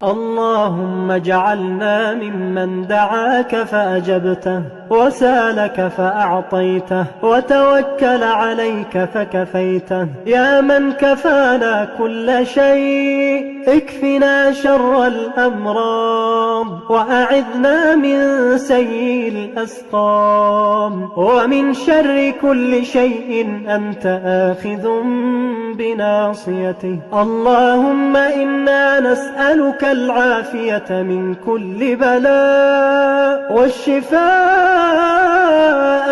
اللهم اجعلنا ممن دعاك فأجبته، وسالك فأعطيته، وتوكل عليك فكفيته. يا من كفانا كل شيء، اكفنا شر الأمراض، وأعذنا من سيء الأسقام، ومن شر كل شيء أنت آخذ بناصيته. اللهم إنا نسألك العافية من كل بلاء، والشفاء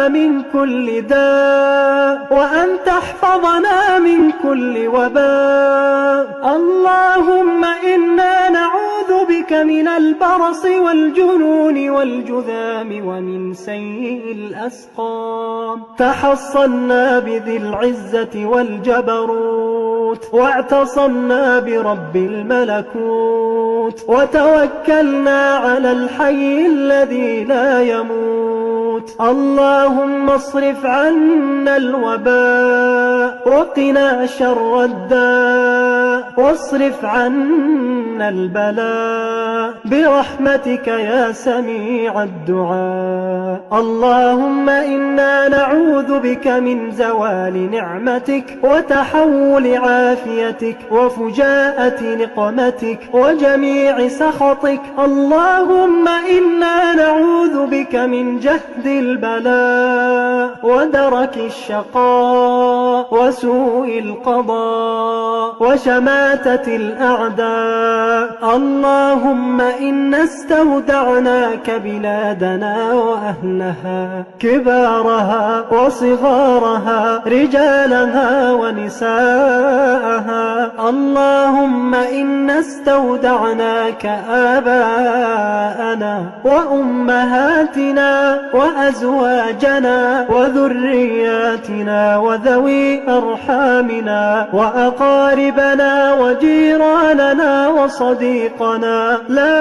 من كل داء، وأن تحفظنا من كل وباء. اللهم إنا نعوذ بك من البرص والجنون والجذام ومن سيء الأسقام. تحصنا بذي العزة والجبروت، واعتصمنا برب الملكوت، وتوكلنا على الحي الذي لا يموت. اللهم اصرف عنا الوباء، وقنا شر الداء، واصرف عنا البلاء برحمتك يا سميع الدعاء. اللهم إنا نعوذ بك من زوال نعمتك، وتحول عافيتك، وفجاءة نقمتك، وجميع سخطك. اللهم إنا نعوذ بك من جهد البلاء، ودرك الشقاء، وسوء القضاء، وشماتة الأعداء. اللهم إنا استودعناك بلادنا وأهلها، كبارها وصغارها، رجالها ونساءها. اللهم إنا استودعناك آباءنا وأمهاتنا وأزواجنا وذرياتنا وذوي أرحامنا وأقاربنا وجيراننا وصديقنا. لا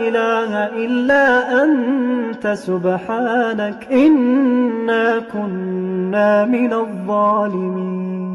إله إلا أنت سبحانك إنا كنا من الظالمين.